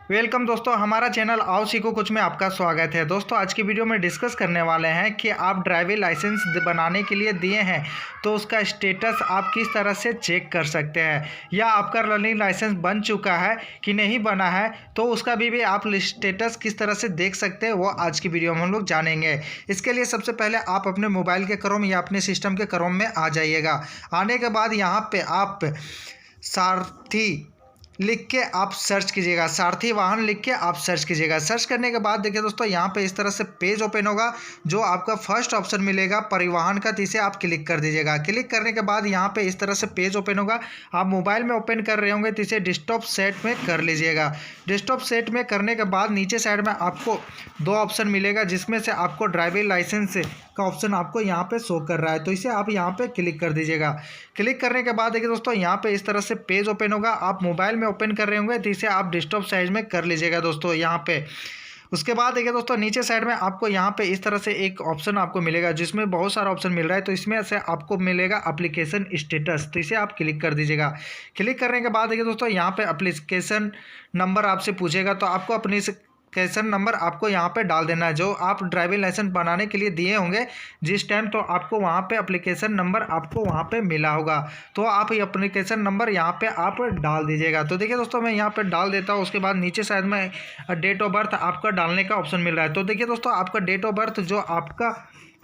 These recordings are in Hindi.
वेलकम दोस्तों, हमारा चैनल आओ सीखो कुछ में आपका स्वागत है। दोस्तों आज की वीडियो में डिस्कस करने वाले हैं कि आप ड्राइविंग लाइसेंस बनाने के लिए दिए हैं तो उसका स्टेटस आप किस तरह से चेक कर सकते हैं, या आपका लर्निंग लाइसेंस बन चुका है कि नहीं बना है तो उसका भी आप स्टेटस किस तरह से देख सकते हैं, वो आज की वीडियो में हम लोग जानेंगे। इसके लिए सबसे पहले आप अपने मोबाइल के क्रोम या अपने सिस्टम के क्रोम में आ जाइएगा। आने के बाद यहाँ पे आप सारथी लिख के आप सर्च कीजिएगा, सारथी वाहन लिख के आप सर्च कीजिएगा। सर्च करने के बाद देखिए दोस्तों, यहाँ पे इस तरह से पेज ओपन होगा। जो आपका फर्स्ट ऑप्शन मिलेगा परिवहन का, तो इसे आप क्लिक कर दीजिएगा। क्लिक करने के बाद यहाँ पे इस तरह से पेज ओपन होगा। आप मोबाइल में ओपन कर रहे होंगे तो इसे डेस्कटॉप सेट में कर लीजिएगा। डेस्कटॉप सेट में करने के बाद नीचे साइड में आपको दो ऑप्शन मिलेगा, जिसमें से आपको ड्राइविंग लाइसेंस का ऑप्शन आपको यहाँ पे शो कर रहा है, तो इसे आप यहाँ पे क्लिक कर दीजिएगा। क्लिक करने के बाद देखिए दोस्तों, यहाँ पे इस तरह से पेज ओपन होगा। आप मोबाइल में ओपन कर रहे होंगे तो इसे आप डेस्कटॉप साइज में कर लीजिएगा दोस्तों यहाँ पे। उसके बाद देखिए दोस्तों, नीचे साइड में आपको यहाँ पे इस तरह से एक ऑप्शन आपको मिलेगा, जिसमें बहुत सारा ऑप्शन मिल रहा है। तो इसमें से आपको मिलेगा एप्लीकेशन स्टेटस, तो इसे आप क्लिक कर दीजिएगा। क्लिक करने के बाद देखिए दोस्तों, यहाँ पे एप्लीकेशन नंबर आपसे पूछेगा, तो आपको अपनी एप्लीकेशन नंबर आपको यहाँ पे डाल देना है, जो आप ड्राइविंग लाइसेंस बनाने के लिए दिए होंगे जिस टाइम, तो आपको वहाँ पे एप्लीकेशन नंबर आपको वहाँ पे मिला होगा, तो आप ये एप्लीकेशन नंबर यहाँ पे आप डाल दीजिएगा। तो देखिए दोस्तों, मैं यहाँ पे डाल देता हूँ। उसके बाद नीचे साइड में डेट ऑफ बर्थ आपका डालने का ऑप्शन मिल रहा है। तो देखिए दोस्तों, आपका डेट ऑफ बर्थ जो आपका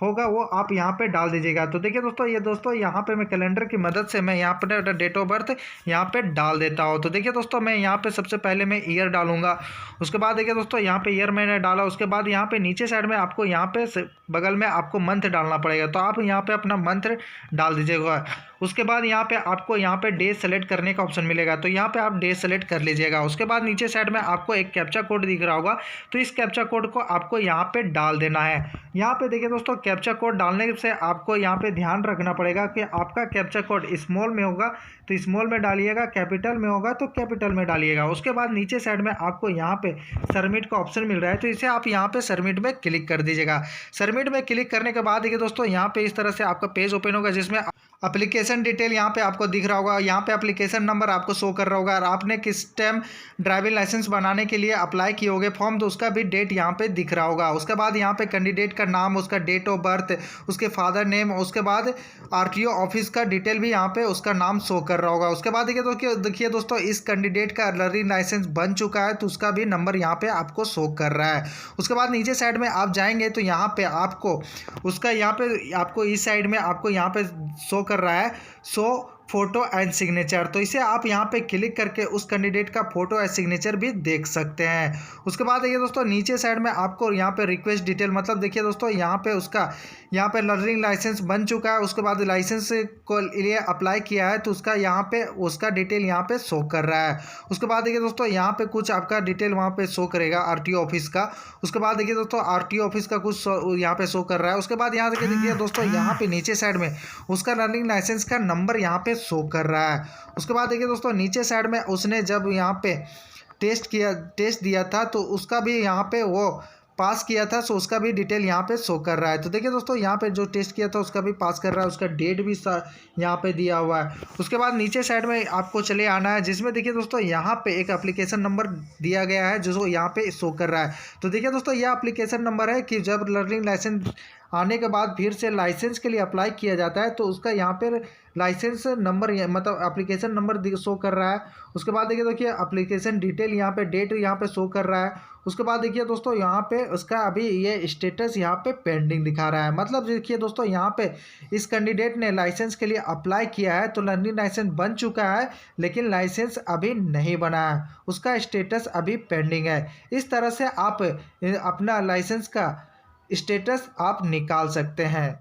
होगा वो आप यहाँ पे डाल दीजिएगा। तो देखिए दोस्तों, यहाँ पे मैं कैलेंडर की मदद से मैं यहाँ पे डेट ऑफ बर्थ यहाँ पे डाल देता हूँ। तो देखिए दोस्तों, मैं यहाँ पे सबसे पहले मैं ईयर डालूंगा। उसके बाद देखिए दोस्तों, यहाँ पे ईयर मैंने डाला। उसके बाद यहाँ पे नीचे साइड में आपको यहाँ पे बगल में आपको मंथ डालना पड़ेगा, तो आप यहाँ पे अपना मंथ डाल दीजिएगा। उसके बाद यहाँ पे आपको यहाँ पे डे सेलेक्ट करने का ऑप्शन मिलेगा, तो यहाँ पे आप डे सेलेक्ट कर लीजिएगा। उसके बाद नीचे साइड में आपको एक कैप्चा कोड दिख रहा होगा, तो इस कैप्चा कोड को आपको यहाँ पे डाल देना है। यहाँ पे देखिए दोस्तों, कैप्चा कोड डालने से आपको यहाँ पे ध्यान रखना पड़ेगा कि आपका कैप्चा कोड स्मॉल में होगा तो स्मॉल में डालिएगा, कैपिटल में होगा तो कैपिटल में डालिएगा। उसके बाद नीचे साइड में आपको यहाँ पे सबमिट का ऑप्शन मिल रहा है, तो इसे आप यहाँ पे सबमिट में क्लिक कर दीजिएगा। सबमिट में क्लिक करने के बाद देखिए दोस्तों, यहाँ पे इस तरह से आपका पेज ओपन होगा, जिसमें एप्लीकेशन डिटेल यहाँ पे आपको दिख रहा होगा। यहाँ पे एप्लीकेशन नंबर आपको शो कर रहा होगा, और आपने किस टाइम ड्राइविंग लाइसेंस बनाने के लिए अप्लाई किए होगे फॉर्म, तो उसका भी डेट यहाँ पे दिख रहा होगा। उसके बाद यहाँ पे कैंडिडेट का नाम, उसका डेट ऑफ बर्थ, उसके फादर नेम, उसके बाद आरटीओ ऑफिस का डिटेल भी यहाँ पे उसका नाम शो कर रहा होगा। उसके बाद देखिए दोस्तों, इस कैंडिडेट का लर्निंग लाइसेंस बन चुका है, तो उसका भी नंबर यहाँ पे आपको शो कर रहा है। उसके बाद नीचे साइड में आप जाएंगे तो यहाँ पे आपको उसका यहाँ पे आपको इस साइड में आपको यहाँ पे शो कर रहा है शो फोटो एंड सिग्नेचर, तो इसे आप यहाँ पे क्लिक करके उस कैंडिडेट का फोटो एंड सिग्नेचर भी देख सकते हैं। उसके बाद देखिए दोस्तों, नीचे साइड में आपको यहाँ पे रिक्वेस्ट डिटेल, मतलब देखिए दोस्तों, यहाँ पे उसका यहाँ पे लर्निंग लाइसेंस बन चुका है, उसके बाद लाइसेंस को लिए अप्लाई किया है, तो उसका यहाँ पे उसका डिटेल यहाँ पे शो कर रहा है। उसके बाद देखिए दोस्तों, यहाँ पे कुछ आपका डिटेल वहाँ पे शो करेगा आरटीओ ऑफिस का। उसके बाद देखिए दोस्तों, आरटीओ ऑफिस का कुछ यहाँ पे शो कर रहा है। उसके बाद यहाँ देखिए दोस्तों, यहाँ पे नीचे साइड में उसका लर्निंग लाइसेंस का नंबर यहाँ पे शो कर रहा है। उसके बाद देखिए दोस्तों, नीचे साइड में उसने जब यहाँ पे टेस्ट दिया था, तो उसका भी यहाँ पे वो पास किया था, सो उसका भी डिटेल यहाँ पे शो कर रहा है। तो देखिए दोस्तों, यहाँ पे जो टेस्ट किया था उसका भी पास कर रहा है, उसका डेट भी यहाँ पे दिया हुआ है। उसके बाद नीचे साइड में आपको चले आना है, जिसमें देखिए दोस्तों, यहाँ पे एक एप्लीकेशन नंबर दिया गया है जो यहाँ पे शो कर रहा है। तो देखिए दोस्तों, यह एप्लीकेशन नंबर है कि जब लर्निंग लाइसेंस आने के बाद फिर से लाइसेंस के लिए अप्लाई किया जाता है, तो उसका यहाँ पर लाइसेंस नंबर मतलब एप्लीकेशन नंबर शो कर रहा है। उसके बाद देखिए एप्लीकेशन डिटेल यहाँ पे डेट यहाँ पे शो कर रहा है। उसके बाद देखिए दोस्तों, यहाँ पे उसका अभी ये स्टेटस यहाँ पे पेंडिंग दिखा रहा है। मतलब देखिए दोस्तों, यहाँ पे इस कैंडिडेट ने लाइसेंस के लिए अप्लाई किया है, तो लर्निंग लाइसेंस बन चुका है, लेकिन लाइसेंस अभी नहीं बना है, उसका स्टेटस अभी पेंडिंग है। इस तरह से आप अपना लाइसेंस का स्टेटस आप निकाल सकते हैं।